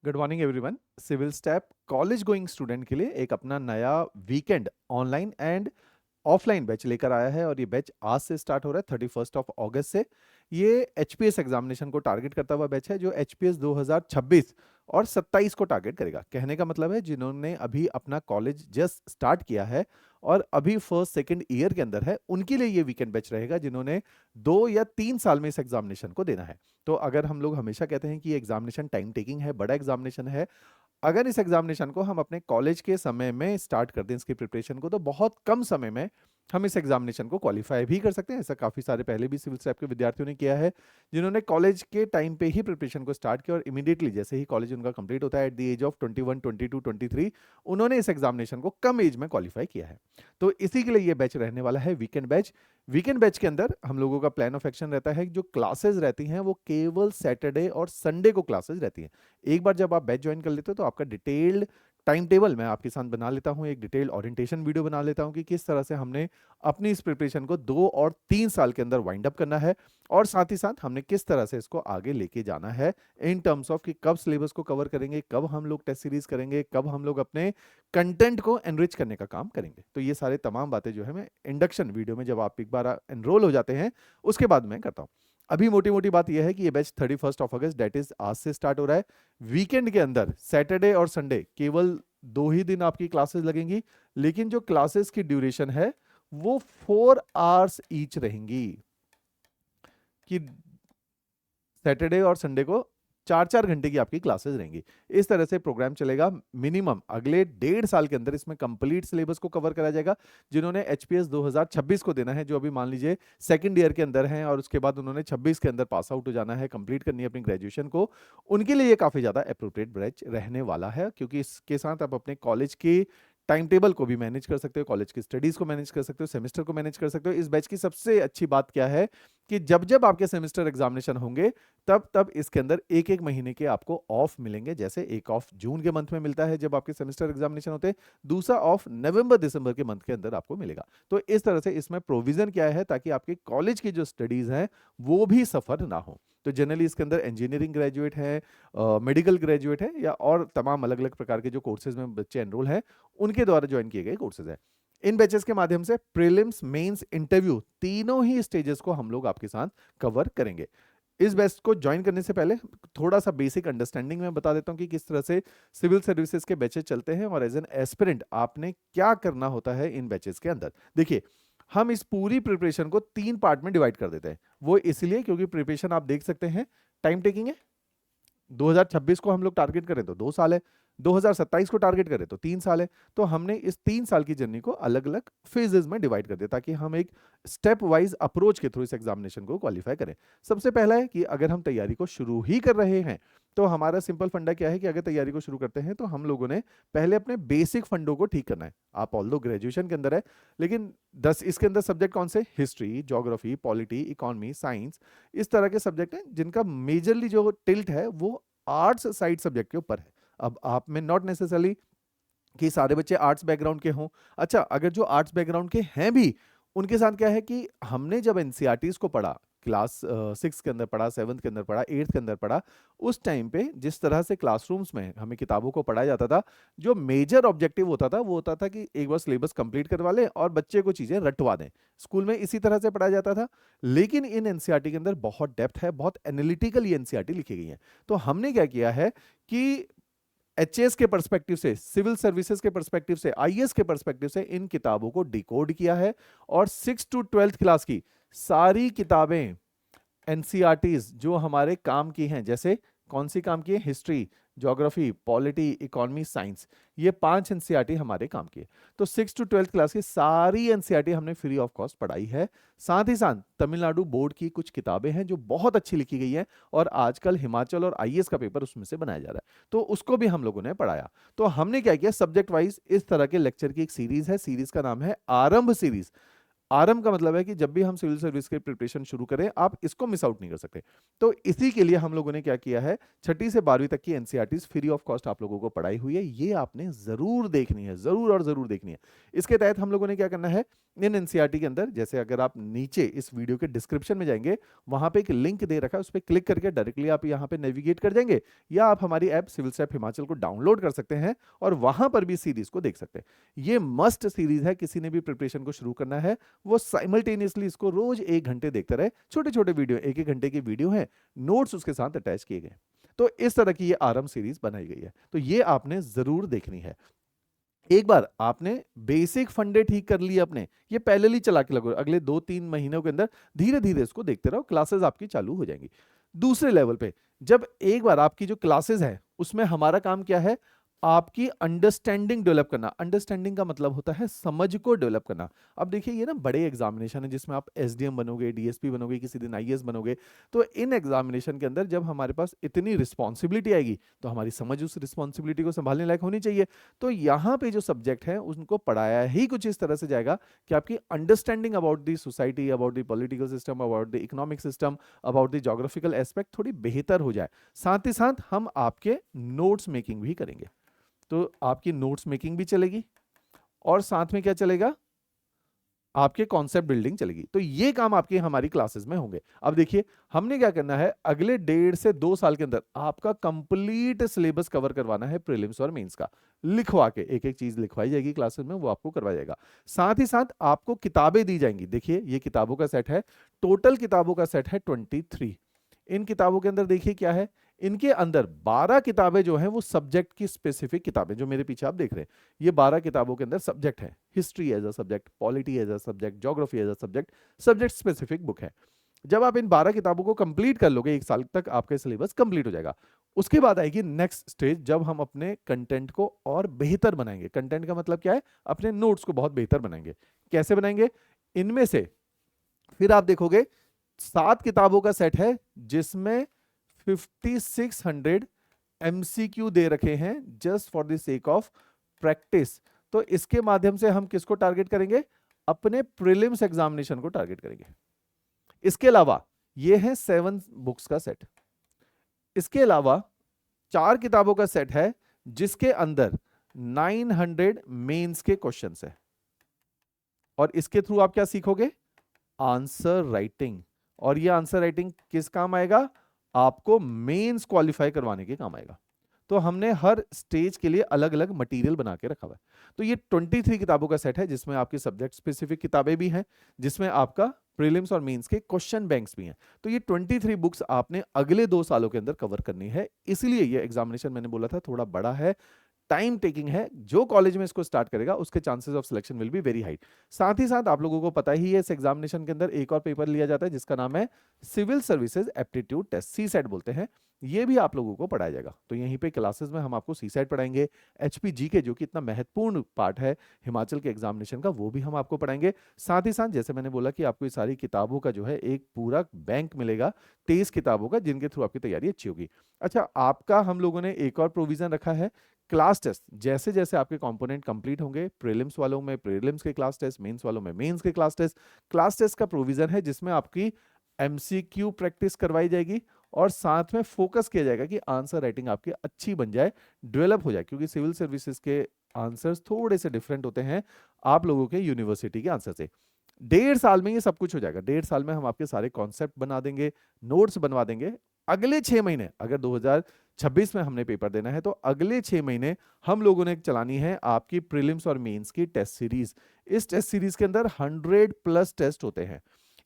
Good morning everyone. Civil step college going student के लिए एक अपना नया weekend online and offline batch लेकर आया है और ये बैच आज से स्टार्ट हो रहा है 31 अगस्त से। ये एचपीएस एग्जामिनेशन को टारगेट करता हुआ बैच है जो एचपीएस 2026 और 27 को टारगेट करेगा। कहने का मतलब है जिन्होंने अभी अपना कॉलेज जस्ट स्टार्ट किया है और अभी फर्स्ट सेकंड ईयर के अंदर है उनके लिए ये वीकेंड बैच रहेगा, जिन्होंने 2 या 3 साल में इस एग्जामिनेशन को देना है। तो अगर हम लोग हमेशा कहते हैं कि ये एग्जामिनेशन टाइम टेकिंग है, बड़ा एग्जामिनेशन है, अगर इस एग्जामिनेशन को हम अपने कॉलेज के समय में स्टार्ट कर दें इसकी प्रिपरेशन को, तो बहुत कम समय में हम इस एग्जामिनेशन को क्वालिफाई भी कर सकते हैं। ऐसा काफ़ी सारे पहले भी सिविल स्टेप के विद्यार्थियों ने किया है, जिन्होंने कॉलेज के टाइम पे ही प्रिपरेशन को स्टार्ट किया और इमीडिएटली जैसे ही कॉलेज उनका कंप्लीट होता है एट द एज ऑफ 21, 22, 23, उन्होंने इस एग्जामिनेशन को कम एज में क्वालिफाई किया है। तो इसी के लिए ये बैच रहने वाला है वीकेंड बैच। वीकेंड बैच के अंदर हम लोगों का प्लान ऑफ एक्शन रहता है, जो क्लासेस रहती हैं वो केवल सैटरडे और संडे को क्लासेस रहती हैं। एक बार जब आप बैच ज्वाइन कर लेते हो तो आपका डिटेल्ड टाइम टेबल मैं आपके साथ बना लेता हूं, एक डिटेल्ड ओरिएंटेशन वीडियो बना लेता हूं कि किस तरह से हमने अपनी इस प्रिपरेशन को 2 और 3 साल के अंदर वाइंड अप करना है और साथ ही साथ हमने किस तरह से इसको आगे लेके जाना है इन टर्म्स ऑफ कि कब सिलेबस को कवर करेंगे, कब हम लोग टेस्ट सीरीज करेंगे, कब हम लोग अपने कंटेंट को एनरिच करने का काम करेंगे। तो ये सारे तमाम बातें जो है मैं इंडक्शन वीडियो में जब आप एक बार एनरोल हो जाते हैं उसके बाद मैं करता हूँ। अभी मोटी मोटी बात यह है कि ये बैच 31 अगस्त दैट इज आज से स्टार्ट हो रहा है। वीकेंड के अंदर सैटरडे और संडे केवल 2 ही दिन आपकी क्लासेस लगेंगी, लेकिन जो क्लासेस की ड्यूरेशन है वो 4 आवर्स ईच रहेंगी, कि सैटरडे और संडे को 4-4 घंटे की आपकी क्लासेस रहेंगी। इस तरह से प्रोग्राम चलेगा। मिनिमम अगले 1.5 साल के अंदर इसमें कंप्लीट सिलेबस को कवर करा जाएगा। जिन्होंने एचपीएस 2026 को देना है, जो अभी मान लीजिए सेकंड ईयर के अंदर हैं और उसके बाद उन्होंने 26 के अंदर पास आउट हो जाना है, कंप्लीट करनी है अपनी ग्रेजुएशन को, उनके लिए ये काफी ज्यादा अप्रोप्रिएट बैच रहने वाला है, क्योंकि इसके साथ आप अपने कॉलेज की टाइम टेबल को भी मैनेज कर सकते हो, कॉलेज की स्टडीज को मैनेज कर सकते हो, सेमेस्टर को मैनेज कर सकते हो। इस बैच की सबसे अच्छी बात क्या है कि जब जब आपके सेमेस्टर एग्जामिनेशन होंगे तब तब इसके अंदर एक एक महीने के आपको ऑफ मिलेंगे। जैसे एक ऑफ जून के मंथ में मिलता है जब आपके सेमेस्टर एग्जामिनेशन होते हैं, दूसरा ऑफ नवंबर दिसंबर के मंथ के अंदर आपको मिलेगा। तो इस तरह से इसमें प्रोविजन क्या है ताकि आपके कॉलेज की जो स्टडीज हैं वो भी सफर ना हो। तो जनरली इसके अंदर इंजीनियरिंग ग्रेजुएट है, मेडिकल ग्रेजुएट है, या और तमाम अलग अलग प्रकार के जो कोर्सेज में बच्चे एनरोल हैं उनके द्वारा ज्वाइन किए गए कोर्सेज हैं। इन बैचेस के माध्यम से प्रीलिम्स, मेंस, इंटरव्यू तीनों ही स्टेजेस को हम लोग आपके साथ कवर करेंगे। इस बैच को ज्वाइन करने से पहले थोड़ा सा बेसिक अंडरस्टैंडिंग में बता देता हूं कि किस तरह से सिविल सर्विसेज के बैचेस चलते हैं और एज एन एस्पिरेंट आपने क्या करना होता है इन बैचेस के अंदर। देखिए, हम इस पूरी प्रिपरेशन को 3 पार्ट में डिवाइड कर देते हैं। वो इसलिए क्योंकि प्रिपरेशन आप देख सकते हैं टाइम टेकिंग है। 2026 को हम लोग टारगेट करें तो 2 साल है, 2027 को टारगेट करें तो 3 साल है। तो हमने इस 3 साल की जर्नी को अलग अलग फेजेस में डिवाइड कर दिया ताकि हम एक स्टेप वाइज अप्रोच के थ्रू इस एग्जामिनेशन को क्वालिफाई करें। सबसे पहला है कि अगर हम तैयारी को शुरू ही कर रहे हैं तो हमारा सिंपल फंडा क्या है कि अगर तैयारी को शुरू करते हैं तो हम लोगों ने पहले अपने बेसिक फंडों को ठीक करना है। आप ऑल्दो ग्रेजुएशन के अंदर है, लेकिन 10 इसके अंदर सब्जेक्ट कौन से, history, geography, polity, economy, science, इस तरह के सब्जेक्ट हैं जिनका मेजरली जो टिल्ट है वो आर्ट्स साइड सब्जेक्ट के ऊपर है। अब आप में नॉट नेसेसरली कि सारे बच्चे आर्ट्स बैकग्राउंड के हों। अच्छा, अगर जो आर्ट्स बैकग्राउंड के हैं भी, उनके साथ क्या है कि हमने जब एनसीईआरटीज को पढ़ा, क्लास 6 के अंदर पढ़ा, 7th के अंदर पढ़ा, 8th के अंदर पढ़ा, उस टाइम पे जिस तरह से क्लासरूम्स में हमें किताबों को पढ़ाया जाता था, जो मेजर ऑब्जेक्टिव होता था वो होता था कि एक बार सिलेबस कंप्लीट करवा लें और बच्चे को चीजें रटवा दें। स्कूल में इसी तरह से पढ़ाया जाता था। लेकिन इन एनसीईआरटी के अंदर बहुत डेप्थ है, बहुत एनालिटिकल ये एनसीईआरटी लिखी गई है। तो हमने क्या किया है कि एचएस के पर्सपेक्टिव से, सिविल सर्विसेज के पर्सपेक्टिव से, आईएएस के पर्सपेक्टिव से इन किताबों को डिकोड किया है और 6 to 12th क्लास की सारी किताबें एनसीईआरटीज जो हमारे काम की हैं, जैसे कौन सी काम की है, history, geography, polity, economy, science, ये 5 एनसीईआरटी हमारे काम की है। तो 6 to 12th क्लास की सारी एनसीईआरटी हमने फ्री ऑफ कॉस्ट पढ़ाई है। साथ ही साथ तमिलनाडु बोर्ड की कुछ किताबें हैं जो बहुत अच्छी लिखी गई है और आजकल हिमाचल और आईएएस का पेपर उसमें से बनाया जा रहा है, तो उसको भी हम लोगों ने पढ़ाया। तो हमने क्या किया, सब्जेक्ट वाइज इस तरह के लेक्चर की एक सीरीज है, सीरीज का नाम है आरंभ सीरीज। आरंभ का मतलब है कि जब भी हम सिविल सर्विस के प्रिपरेशन शुरू करें, आप इसको मिस आउट नहीं कर सकते। तो इसी के लिए हम लोगों ने क्या किया है, 6ठी से 12वीं तक की एनसीईआरटीज फ्री ऑफ कॉस्ट आप लोगों को पढ़ाई हुई है, ये आपने जरूर देखनी है, जरूर और जरूर देखनी है। इसके तहत हम लोगों ने क्या करना है, इन एनसीईआरटी के अंदर, जैसे अगर आप नीचे इस वीडियो के डिस्क्रिप्शन में जाएंगे, वहां पे एक लिंक दे रखा है, उस पर क्लिक करके डायरेक्टली आप यहाँ पे नेविगेट कर जाएंगे, या आप हमारी ऐप सिविल स्टेप हिमाचल को डाउनलोड कर सकते हैं और वहां पर भी सीरीज को देख सकते हैं। ये मस्ट सीरीज है, किसी ने भी प्रिपरेशन को शुरू करना है वो साइमल्टेनियसली इसको रोज 1 घंटे देखते रहे। छोटे छोटे वीडियो, 1-1 घंटे की वीडियो है, नोट्स उसके साथ अटैच किए गए। तो इस तरह की ये आरंभ सीरीज बनाई गई है, तो ये आपने जरूर देखनी है। एक बार आपने बेसिक फंडे ठीक कर लिए अपने, ये पैरेलली चला के लगो, अगले 2-3 महीनों के अंदर धीरे धीरे इसको देखते रहो, क्लासेस आपकी चालू हो जाएंगी। दूसरे लेवल पे जब एक बार आपकी जो क्लासेस है उसमें हमारा काम क्या है, आपकी अंडरस्टैंडिंग डेवलप करना। अंडरस्टैंडिंग का मतलब होता है समझ को डेवलप करना। अब देखिए ये ना बड़े एग्जामिनेशन है जिसमें आप एसडीएम बनोगे, डीएसपी बनोगे, किसी दिन आईएएस बनोगे। तो इन एग्जामिनेशन के अंदर जब हमारे पास इतनी रिस्पॉन्सिबिलिटी आएगी तो हमारी समझ उस रिस्पॉन्सिबिलिटी को संभालने लायक होनी चाहिए। तो यहाँ पे जो सब्जेक्ट है उनको पढ़ाया ही कुछ इस तरह से जाएगा कि आपकी understanding about the society, about the political system, about the economic system, about the geographical aspect थोड़ी बेहतर हो जाए। साथ ही साथ हम आपके नोट्स मेकिंग भी करेंगे, तो आपकी नोट्स मेकिंग भी चलेगी और साथ में क्या चलेगा, आपके कॉन्सेप्ट बिल्डिंग चलेगी। तो ये काम आपके हमारी क्लासेस में होंगे। अब देखिए हमने क्या करना है, अगले 1.5 से 2 साल के अंदर आपका कंप्लीट सिलेबस कवर करवाना है प्रीलिम्स और मेंस का। लिखवा के एक एक चीज लिखवाई जाएगी क्लासेस में, वो आपको करवाया जाएगा। साथ ही साथ आपको किताबें दी जाएंगी। देखिए ये किताबों का सेट है, टोटल किताबों का सेट है 23। इन किताबों के अंदर देखिए क्या है, इनके अंदर 12 किताबें जो हैं वो सब्जेक्ट की स्पेसिफिक किताबें, जो मेरे पीछे आप देख रहे हैं, ये 12 किताबों के अंदर सब्जेक्ट है। History as a subject, polity as a subject, geography as a subject, subject specific book है। जब आप इन 12 किताबों को कंप्लीट कर लोगे, 1 साल तक आपका सिलेबस कंप्लीट हो जाएगा। उसके बाद आएगी नेक्स्ट स्टेज, जब हम अपने कंटेंट को और बेहतर बनाएंगे। कंटेंट का मतलब क्या है, अपने नोट्स को बहुत बेहतर बनाएंगे। कैसे बनाएंगे, इनमें से फिर आप देखोगे 7 किताबों का सेट है जिसमें 5600 एमसीक्यू दे रखे हैं just for the sake of practice. तो इसके माध्यम से हम किसको टारगेट करेंगे, अपने प्रीलिम्स एग्जामिनेशन को टारगेट करेंगे। इसके अलावा ये है 7 बुक्स का सेट। इसके अलावा 4 किताबों का सेट है जिसके अंदर 900 मेंस के क्वेश्चंस है, और इसके थ्रू आप क्या सीखोगे, आंसर राइटिंग। और ये आंसर राइटिंग किस काम आएगा, आपको मेंस क्वालिफाई करवाने के काम आएगा। तो हमने हर स्टेज के लिए अलग अलग मटेरियल बना के रखा हुआ है। तो ये 23 किताबों का सेट है जिसमें आपकी सब्जेक्ट स्पेसिफिक किताबें भी हैं, जिसमें आपका प्रीलिम्स और मेंस के क्वेश्चन बैंक्स भी हैं। तो ये 23 बुक्स आपने अगले 2 सालों के अंदर कवर करनी है। इसलिए ये एग्जामिनेशन मैंने बोला था थोड़ा बड़ा है, टाइम टेकिंग है। जो कॉलेज में इसको स्टार्ट करेगा उसके chances of selection will be very high. साथ ही साथ आप लोगों को पता ही है इस एग्जामिनेशन के अंदर एक और पेपर लिया जाता है जिसका नाम है civil services aptitude test, CSAT बोलते हैं। ये भी आप लोगों को पढ़ाया जाएगा। तो यहीं पे क्लासेस में हम आपको सीसेट पढ़ाएंगे, एचपीजी के जो कि इतना महत्वपूर्ण पार्ट है हिमाचल के एग्जामिनेशन का, वो भी हम आपको पढ़ाएंगे। साथ ही साथ जैसे मैंने बोला कि आपको ये सारी किताबों का जो है एक पूरा बैंक मिलेगा 23 किताबों का, जिनके थ्रू आपकी तैयारी अच्छी होगी। अच्छा, आपका हम लोगों ने एक और प्रोविजन रखा है, क्लास टेस्ट। जैसे जैसे आपके कंपोनेंट कंप्लीट होंगे, प्रीलिम्स वालों में प्रीलिम्स के क्लास टेस्ट, मेंस वालों में मेंस के क्लास टेस्ट। क्लास टेस्ट का प्रोविजन है जिसमें आपकी एमसीक्यू प्रैक्टिस करवाई जाएगी और साथ में फोकस किया जाएगा कि आंसर राइटिंग आपकी अच्छी बन जाए, डेवलप हो जाए, क्योंकि सिविल सर्विसेज के आंसर्स थोड़े से डिफरेंट होते हैं आप लोगों के यूनिवर्सिटी के आंसर से। 1.5 साल में ये सब कुछ हो जाएगा। 1.5 साल में हम आपके सारे कॉन्सेप्ट बना देंगे, नोट्स बनवा देंगे। अगले 6 महीने, अगर 2026 में हमने पेपर देना है तो अगले 6 महीने हम लोगों ने चलानी है आपकी प्रीलिम्स और मेंस की टेस्ट सीरीज। इस टेस्ट सीरीज के अंदर 100+ टेस्ट होते हैं।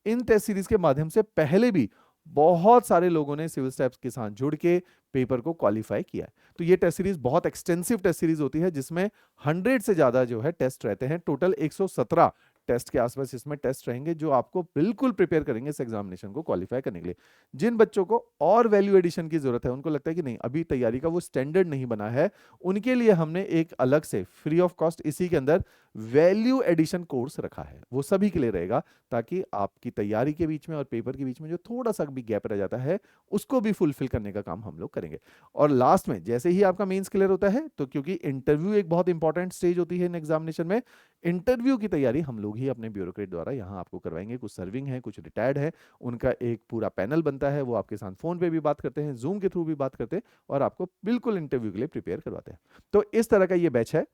इन टेस्ट सीरीज के माध्यम से पहले भी बहुत सारे लोगों ने सिविल स्टेप्स के साथ जुड़ के पेपर को क्वालिफाई किया है। तो ये टेस्ट सीरीज बहुत एक्सटेंसिव टेस्ट सीरीज होती है जिसमें 100 से ज्यादा जो है टेस्ट रहते हैं। टोटल 117 टेस्ट के आसपास इसमें टेस्ट रहेंगे जो आपको बिल्कुल प्रिपेयर करेंगे इस एग्जामिनेशन को क्वालिफाई करने के लिए। जिन बच्चों को और वैल्यू एडिशन की जरूरत है, उनको लगता है कि नहीं अभी तैयारी का वो स्टैंडर्ड नहीं बना है, उनके लिए हमने एक अलग से फ्री ऑफ कॉस्ट इसी के अंदर वैल्यू एडिशन कोर्स रखा है। वो सभी के लिए रहेगा ताकि आपकी तैयारी के बीच में और पेपर के बीच में जो थोड़ा सा भी गैप रह जाता है उसको भी फुलफिल करने का काम हम लोग करेंगे। और लास्ट में जैसे ही आपका मेंस क्लियर होता है, तो क्योंकि इंटरव्यू एक बहुत इंपॉर्टेंट स्टेज होती है इन एग्जामिनेशन में, इंटरव्यू की तैयारी हम लोग ही अपने ब्यूरोक्रेट द्वारा यहाँ आपको करवाएंगे। कुछ सर्विंग है, कुछ रिटायर्ड है, उनका एक पूरा पैनल बनता है, वो आपके साथ फोन पे भी बात करते हैं, जूम के थ्रू भी बात करते हैं और आपको बिल्कुल इंटरव्यू के लिए प्रिपेयर करवाते हैं। तो इस तरह का ये बैच है।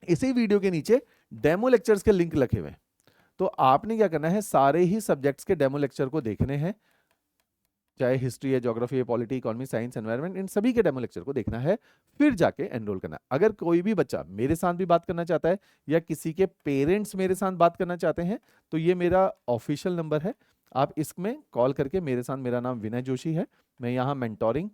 इसी वीडियो के नीचे डेमो लेक्चर्स के लिंक रखे हुए हैं, तो आपने क्या करना है, सारे ही सब्जेक्ट्स के डेमो लेक्चर को देखने हैं, चाहे हिस्ट्री है, ज्योग्राफी है, पॉलिटी, इकोनॉमी, साइंस, एनवायरनमेंट, इन सभी के डेमो लेक्चर को देखना है, फिर जाके एनरोल करना है। अगर कोई भी बच्चा मेरे साथ भी बात करना चाहता है या किसी के पेरेंट्स मेरे साथ बात करना चाहते हैं, तो ये मेरा ऑफिशियल नंबर है, आप इसमें कॉल करके मेरे साथ, मेरा नाम विनय जोशी है, मैं यहाँ मेंटोरिंग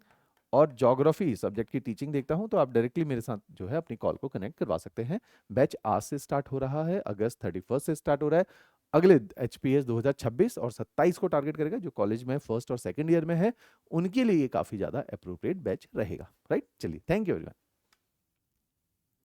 और ज्योग्राफी सब्जेक्ट की टीचिंग देखता हूं, तो आप डायरेक्टली मेरे साथ जो है अपनी कॉल को कनेक्ट करवा सकते हैं। बैच आज से स्टार्ट हो रहा है, अगस्त 31 से स्टार्ट हो रहा है। अगले एचपीएस 2026 और 27 को टारगेट करेगा, जो कॉलेज में फर्स्ट और सेकंड ईयर में है, उनके लिए ये काफी ज्यादा अप्रोप्रिएट बैच रहेगा। राइट, चलिए, थैंक यू एवरीवन।